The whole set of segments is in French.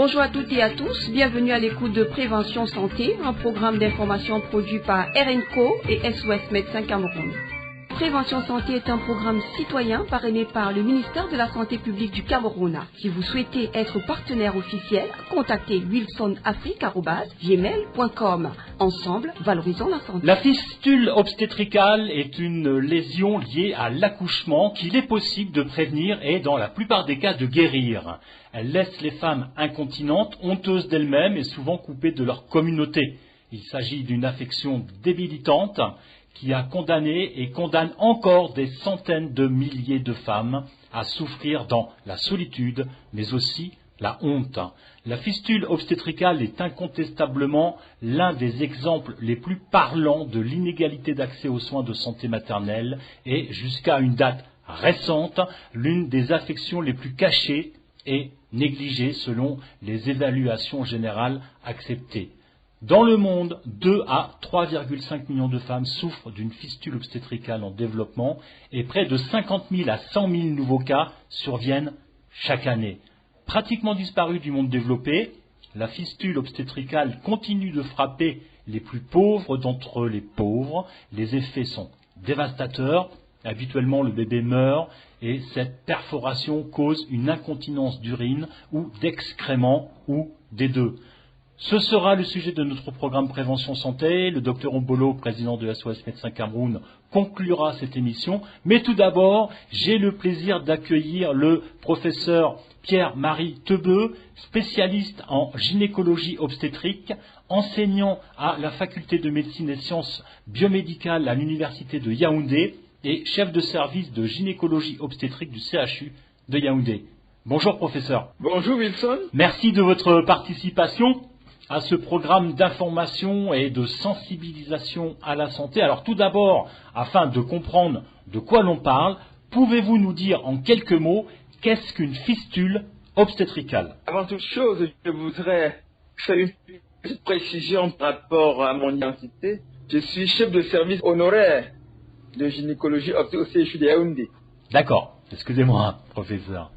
Bonjour à toutes et à tous, bienvenue à l'écoute de Prévention Santé, un programme d'information produit par RNCO et SOS Médecins Cameroun. Prévention Santé est un programme citoyen parrainé par le ministère de la Santé publique du Cameroun. Si vous souhaitez être partenaire officiel, contactez wilsonafrique@gmail.com. Ensemble, valorisons la santé. La fistule obstétricale est une lésion liée à l'accouchement qu'il est possible de prévenir et, dans la plupart des cas, de guérir. Elle laisse les femmes incontinentes, honteuses d'elles-mêmes et souvent coupées de leur communauté. Il s'agit d'une affection débilitante qui a condamné et condamne encore des centaines de milliers de femmes à souffrir dans la solitude, mais aussi la honte. La fistule obstétricale est incontestablement l'un des exemples les plus parlants de l'inégalité d'accès aux soins de santé maternelle et, jusqu'à une date récente, l'une des affections les plus cachées et négligées selon les évaluations générales acceptées. Dans le monde, 2 à 3,5 millions de femmes souffrent d'une fistule obstétricale en développement et près de 50 000 à 100 000 nouveaux cas surviennent chaque année. Pratiquement disparue du monde développé, la fistule obstétricale continue de frapper les plus pauvres d'entre les pauvres. Les effets sont dévastateurs. Habituellement, le bébé meurt et cette perforation cause une incontinence d'urine ou d'excréments ou des deux. Ce sera le sujet de notre programme Prévention Santé. Le docteur Ombolo, président de SOS Médecins Cameroun, conclura cette émission. Mais tout d'abord, j'ai le plaisir d'accueillir le professeur Pierre-Marie Tebeu, spécialiste en gynécologie obstétrique, enseignant à la faculté de médecine et sciences biomédicales à l'université de Yaoundé et chef de service de gynécologie obstétrique du CHU de Yaoundé. Bonjour professeur. Bonjour Wilson. Merci de votre participation à ce programme d'information et de sensibilisation à la santé. Alors tout d'abord, afin de comprendre de quoi l'on parle, pouvez-vous nous dire en quelques mots qu'est-ce qu'une fistule obstétricale? Avant toute chose, je voudrais faire une petite précision par rapport à mon identité. Je suis chef de service honoraire de gynécologie obstétrique au CHU de Yaoundé. D'accord, excusez-moi, professeur.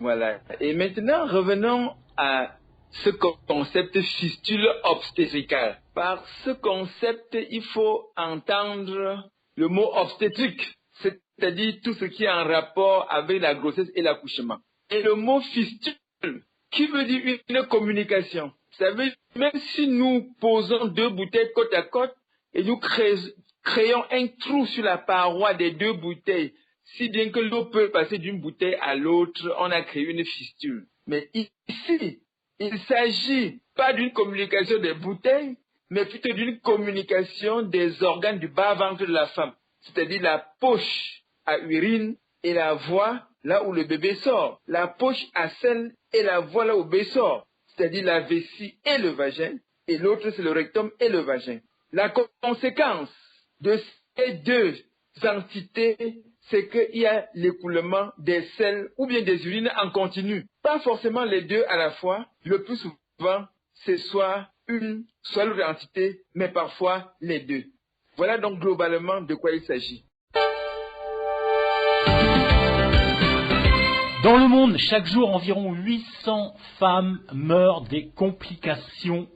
Voilà. Et maintenant, revenons à ce concept fistule obstétricale. Par ce concept, il faut entendre le mot obstétrique, c'est-à-dire tout ce qui est en rapport avec la grossesse et l'accouchement. Et le mot fistule, qui veut dire une communication. Vous savez, même si nous posons deux bouteilles côte à côte et nous créons un trou sur la paroi des deux bouteilles, si bien que l'eau peut passer d'une bouteille à l'autre, on a créé une fistule. Mais ici, il ne s'agit pas d'une communication des bouteilles, mais plutôt d'une communication des organes du bas-ventre de la femme, c'est-à-dire la poche à urine et la voie là où le bébé sort, la poche à sel et la voie là où le bébé sort, c'est-à-dire la vessie et le vagin, et l'autre c'est le rectum et le vagin. La conséquence de ces deux entités, c'est qu'il y a l'écoulement des selles ou bien des urines en continu. Pas forcément les deux à la fois. Le plus souvent, c'est soit une, soit l'autre entité, mais parfois les deux. Voilà donc globalement de quoi il s'agit. Dans le monde, chaque jour, environ 800 femmes meurent des complications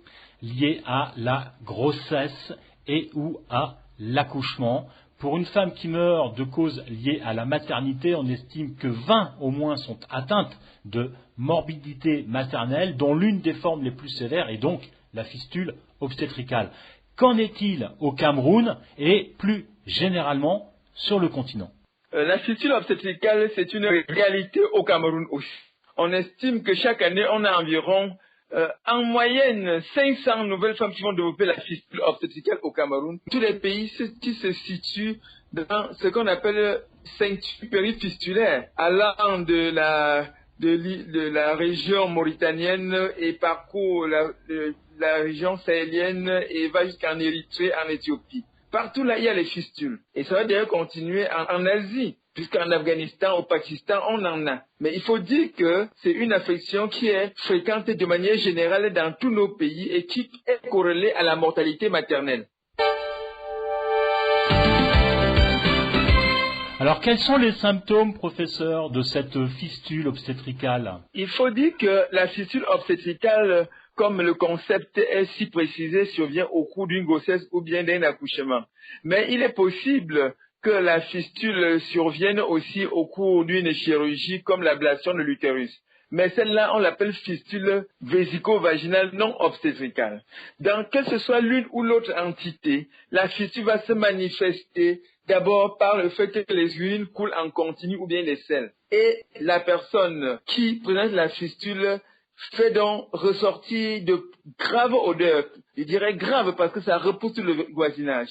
liées à la grossesse et ou à l'accouchement. Pour une femme qui meurt de causes liées à la maternité, on estime que 20 au moins sont atteintes de morbidité maternelle, dont l'une des formes les plus sévères est donc la fistule obstétricale. Qu'en est-il au Cameroun et plus généralement sur le continent? La fistule obstétricale, c'est une réalité au Cameroun aussi. On estime que chaque année, on a environ en moyenne 500 nouvelles femmes qui vont développer la fistule obstétricale au Cameroun. Tous les pays qui se situent dans ce qu'on appelle ceinture périfistulaire, allant de la région mauritanienne et parcourt la région sahélienne et va jusqu'en Érythrée, en Éthiopie. Partout là, il y a les fistules. Et ça va d'ailleurs continuer en Asie, puisqu'en Afghanistan, au Pakistan, on en a. Mais il faut dire que c'est une affection qui est fréquente de manière générale dans tous nos pays et qui est corrélée à la mortalité maternelle. Alors, quels sont les symptômes, professeur, de cette fistule obstétricale? Il faut dire que la fistule obstétricale, comme le concept est si précisé, survient au cours d'une grossesse ou bien d'un accouchement. Mais il est possible que la fistule survienne aussi au cours d'une chirurgie comme l'ablation de l'utérus. Mais celle-là, on l'appelle fistule vésico-vaginale non obstétricale. Donc, que ce soit l'une ou l'autre entité, la fistule va se manifester d'abord par le fait que les urines coulent en continu ou bien les selles. Et la personne qui présente la fistule fait donc ressortir de graves odeurs. Je dirais graves parce que ça repousse le voisinage.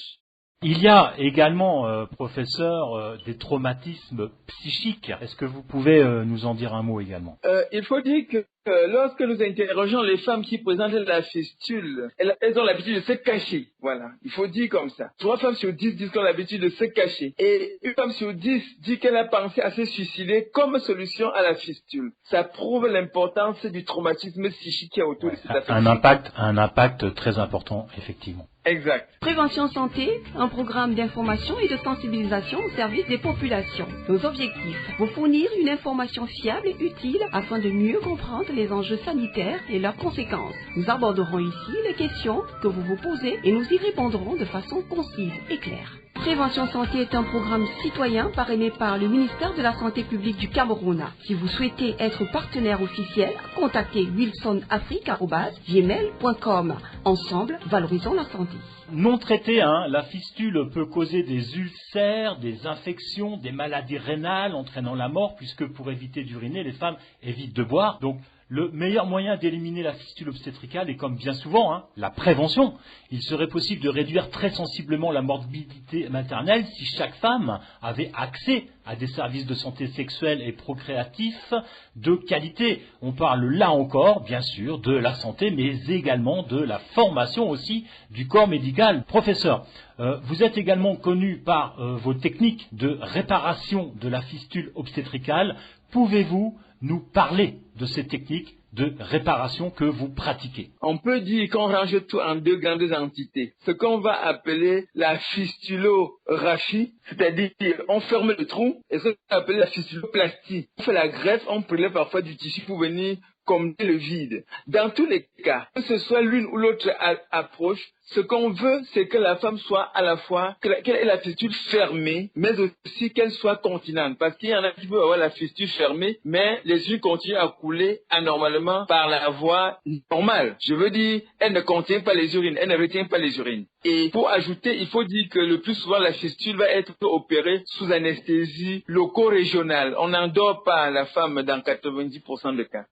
Il y a également, professeur, des traumatismes psychiques. Est-ce que vous pouvez nous en dire un mot également? Il faut dire que lorsque nous interrogeons les femmes qui présentent la fistule, elles ont l'habitude de se cacher. Voilà, il faut dire comme ça. 3 femmes sur 10 disent qu'elles ont l'habitude de se cacher. Et une femme sur 10 dit qu'elle a pensé à se suicider comme solution à la fistule. Ça prouve l'importance du traumatisme psychique qui est autour de cette affaire. Un impact très important, effectivement. Exact. Prévention Santé, un programme d'information et de sensibilisation au service des populations. Nos objectifs, vous fournir une information fiable et utile afin de mieux comprendre les enjeux sanitaires et leurs conséquences. Nous aborderons ici les questions que vous vous posez et nous y répondrons de façon concise et claire. Prévention Santé est un programme citoyen parrainé par le ministère de la Santé publique du Cameroun. Si vous souhaitez être partenaire officiel, contactez wilsonafrique@gmail.com. Ensemble, valorisons la santé. Non traitée, la fistule peut causer des ulcères, des infections, des maladies rénales entraînant la mort, puisque pour éviter d'uriner, les femmes évitent de boire. Donc, le meilleur moyen d'éliminer la fistule obstétricale est, comme bien souvent, la prévention. Il serait possible de réduire très sensiblement la morbidité maternelle si chaque femme avait accès à des services de santé sexuelle et procréatifs de qualité. On parle là encore, bien sûr, de la santé, mais également de la formation aussi du corps médical. Professeur, vous êtes également connu par vos techniques de réparation de la fistule obstétricale. Pouvez-vous nous parler de ces techniques de réparation que vous pratiquez? On peut dire qu'on range tout en 2 grandes entités. Ce qu'on va appeler la fistulographie, c'est-à-dire on ferme le trou, et ce qu'on appelle la fistuloplastie. On fait la greffe, on prélève parfois du tissu pour venir combler le vide. Dans tous les cas, que ce soit l'une ou l'autre approche, ce qu'on veut, c'est que la femme soit à la fois, qu'elle ait la fistule fermée, mais aussi qu'elle soit continente. Parce qu'il y en a qui veulent avoir la fistule fermée, mais les urines continuent à couler anormalement par la voie normale. Je veux dire, elle ne contient pas les urines, elle ne retient pas les urines. Et pour ajouter, il faut dire que le plus souvent, la fistule va être opérée sous anesthésie loco-régionale. On n'endort pas la femme dans 90% des cas.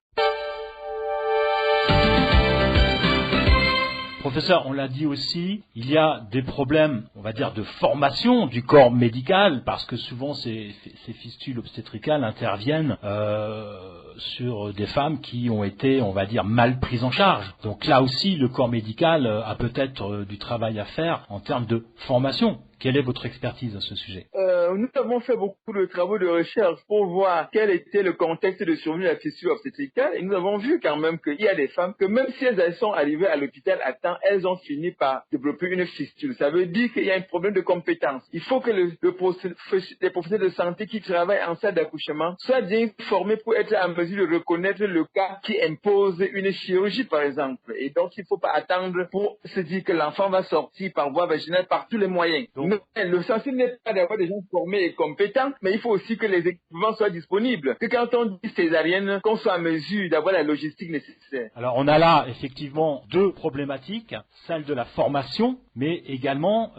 Professeur, on l'a dit aussi, il y a des problèmes, on va dire, de formation du corps médical, parce que souvent ces fistules obstétricales interviennent sur des femmes qui ont été, on va dire, mal prises en charge. Donc là aussi, le corps médical a peut-être du travail à faire en termes de formation. Quelle est votre expertise à ce sujet? Nous avons fait beaucoup de travaux de recherche pour voir quel était le contexte de survie de la fistule obstétricale, et nous avons vu quand même qu'il y a des femmes que même si elles sont arrivées à l'hôpital à temps, elles ont fini par développer une fistule. Ça veut dire qu'il y a un problème de compétence. Il faut que les professionnels de santé qui travaillent en salle d'accouchement soient bien formés pour être en mesure de reconnaître le cas qui impose une chirurgie, par exemple. Et donc, il ne faut pas attendre pour se dire que l'enfant va sortir par voie vaginale par tous les moyens. Donc, le sens n'est pas d'avoir des gens formés et compétents, mais il faut aussi que les équipements soient disponibles. Que quand on dit césarienne, qu'on soit en mesure d'avoir la logistique nécessaire. Alors on a là effectivement 2 problématiques, celle de la formation, mais également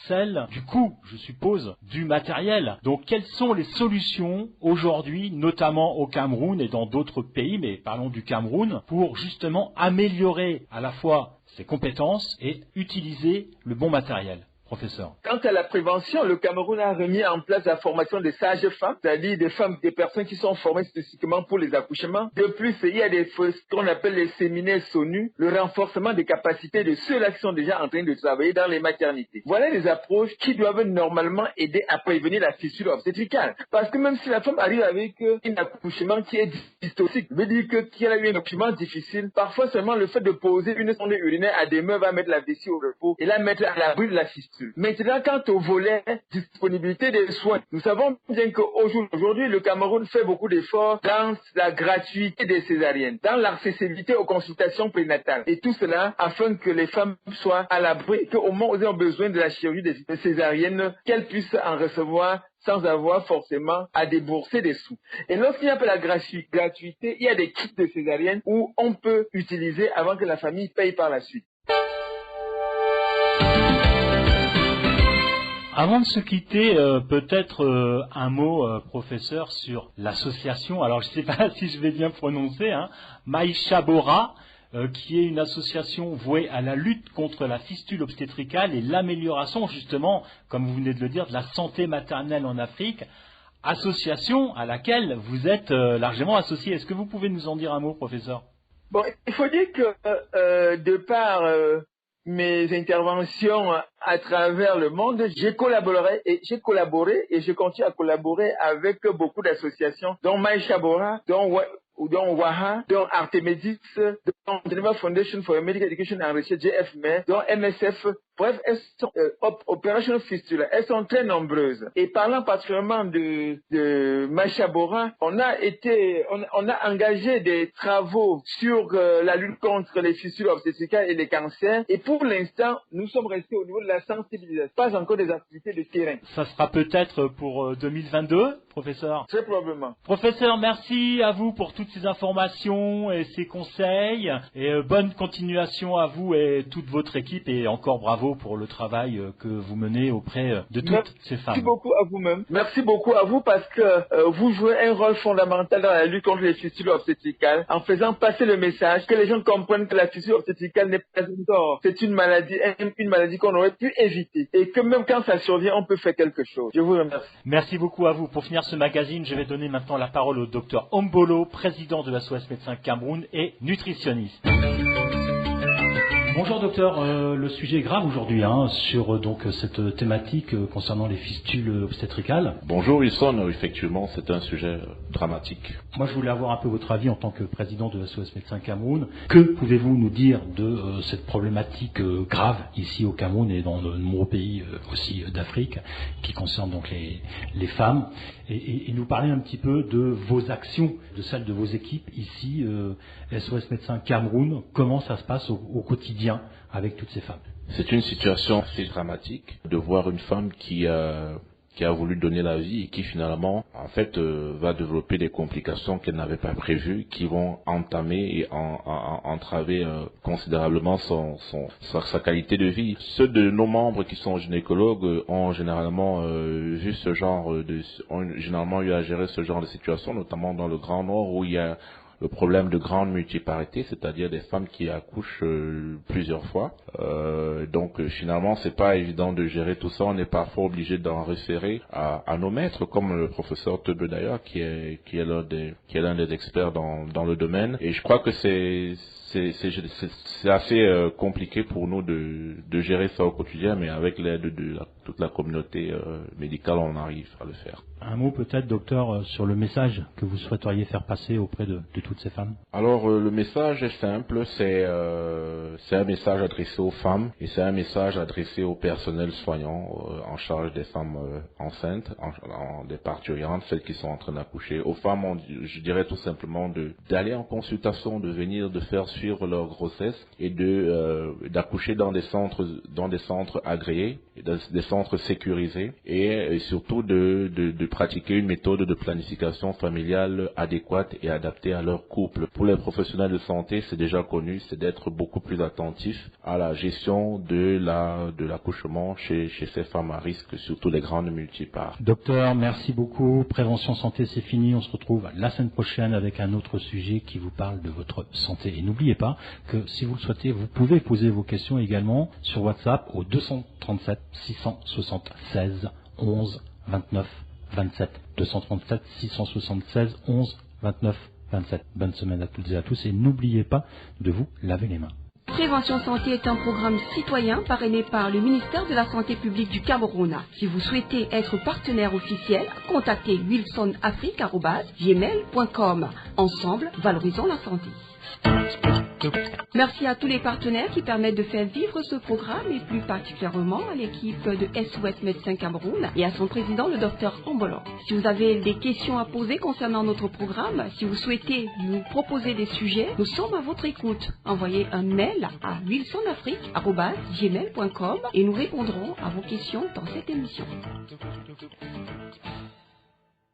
celle du coût, je suppose, du matériel. Donc quelles sont les solutions aujourd'hui, notamment au Cameroun et dans d'autres pays, mais parlons du Cameroun, pour justement améliorer à la fois ses compétences et utiliser le bon matériel? Professeur. Quant à la prévention, le Cameroun a remis en place la formation des sages-femmes, c'est-à-dire des personnes qui sont formées spécifiquement pour les accouchements. De plus, il y a ce qu'on appelle les séminaires SONU, le renforcement des capacités de ceux-là qui sont déjà en train de travailler dans les maternités. Voilà des approches qui doivent normalement aider à prévenir la fistule obstétricale. Parce que même si la femme arrive avec un accouchement qui est dystoxique, veut dire qu'elle a eu un accouchement difficile, parfois seulement le fait de poser une sonde urinaire à des meufs va mettre la vessie au repos et la mettre à l'abri de la fistule. fistule. Maintenant, quant au volet disponibilité des soins, nous savons bien qu'aujourd'hui, le Cameroun fait beaucoup d'efforts dans la gratuité des césariennes, dans l'accessibilité aux consultations prénatales. Et tout cela afin que les femmes soient à l'abri et qu'au moment où elles ont besoin de la chirurgie des césariennes, qu'elles puissent en recevoir sans avoir forcément à débourser des sous. Et lorsqu'il y a la gratuité, il y a des kits de césarienne où on peut utiliser avant que la famille paye par la suite. Avant de se quitter, peut-être un mot, professeur, sur l'association. Alors, je ne sais pas si je vais bien prononcer, Maïcha Bora, qui est une association vouée à la lutte contre la fistule obstétricale et l'amélioration, justement, comme vous venez de le dire, de la santé maternelle en Afrique. Association à laquelle vous êtes largement associé. Est-ce que vous pouvez nous en dire un mot, professeur? Bon, il faut dire que de par mes interventions à travers le monde, j'ai collaboré et je continue à collaborer avec beaucoup d'associations, dont Maïcha Bora, dont WAHA, dont Artemedis, dont Geneva Foundation for Medical Education and Research, GFME, dont MSF. Bref, elles sont Operational Fistula. Elles sont très nombreuses. Et parlant particulièrement de Maïcha Bora, on a engagé des travaux sur la lutte contre les fistules obstétricales et les cancers. Et pour l'instant, nous sommes restés au niveau de la sensibilisation, pas encore des activités de terrain. Ça sera peut-être pour 2022, professeur? Très probablement. Professeur, merci à vous pour toutes ces informations et ces conseils. Et bonne continuation à vous et toute votre équipe. Et encore bravo pour le travail que vous menez auprès de toutes ces femmes. Merci beaucoup à vous-même. Merci beaucoup à vous parce que vous jouez un rôle fondamental dans la lutte contre les fistules obstétricales en faisant passer le message que les gens comprennent que la fistule obstétricale n'est pas une tort. C'est une maladie qu'on aurait pu éviter et que même quand ça survient, on peut faire quelque chose. Je vous remercie. Merci beaucoup à vous. Pour finir ce magazine, je vais donner maintenant la parole au docteur Ombolo, président de la SOS Médecins Cameroun et nutritionniste. Bonjour docteur, le sujet est grave aujourd'hui sur donc cette thématique concernant les fistules obstétricales. Bonjour Wilson, effectivement c'est un sujet dramatique. Moi je voulais avoir un peu votre avis en tant que président de la SOS Médecins Cameroun. Que pouvez-vous nous dire de cette problématique grave ici au Cameroun et dans de nombreux pays aussi d'Afrique qui concerne donc les femmes et nous parler un petit peu de vos actions, de celles de vos équipes ici, SOS Médecins Cameroun, comment ça se passe au quotidien avec toutes ces femmes. C'est une situation assez dramatique de voir une femme qui a voulu donner la vie et qui finalement en fait va développer des complications qu'elle n'avait pas prévues, qui vont entamer et entraver considérablement sa qualité de vie. Ceux de nos membres qui sont gynécologues ont généralement ont généralement eu à gérer ce genre de situation, notamment dans le Grand Nord où il y a le problème de grande multiparité, c'est-à-dire des femmes qui accouchent plusieurs fois. Donc finalement, c'est pas évident de gérer tout ça. On est parfois obligé d'en référer à nos maîtres, comme le professeur Tebe d'ailleurs, qui est l'un des experts dans le domaine. Et je crois que c'est assez compliqué pour nous de gérer ça au quotidien, mais avec l'aide de toute la communauté médicale, on arrive à le faire. Un mot peut-être, docteur, sur le message que vous souhaiteriez faire passer auprès de toutes ces femmes. Alors le message est simple, c'est un message adressé aux femmes et c'est un message adressé au personnel soignant en charge des femmes enceintes, des parturientes, celles qui sont en train d'accoucher. Aux femmes, je dirais tout simplement d'aller en consultation, de faire suivre leur grossesse et d'accoucher dans des centres agréés, des centres sécurisés et surtout de pratiquer une méthode de planification familiale adéquate et adaptée à leur couple. Pour les professionnels de santé, c'est déjà connu, c'est d'être beaucoup plus attentif à la gestion de l'accouchement chez ces femmes à risque, surtout les grandes multiparts. Docteur, merci beaucoup. Prévention santé, c'est fini. On se retrouve la semaine prochaine avec un autre sujet qui vous parle de votre santé. Et n'oubliez pas que si vous le souhaitez, vous pouvez poser vos questions également sur WhatsApp au 237 676 11 29 27. 237 676 11 29 27. Bonne semaine à toutes et à tous et n'oubliez pas de vous laver les mains. Prévention Santé est un programme citoyen parrainé par le ministère de la Santé publique du Cameroun. Si vous souhaitez être partenaire officiel, contactez wilsonafrique@gmail.com. Ensemble, valorisons la santé. Merci à tous les partenaires qui permettent de faire vivre ce programme et plus particulièrement à l'équipe de SOS Médecins Cameroun et à son président, le docteur Ambolo. Si vous avez des questions à poser concernant notre programme, si vous souhaitez nous proposer des sujets, nous sommes à votre écoute. Envoyez un mail à wilsonafrique@gmail.com et nous répondrons à vos questions dans cette émission.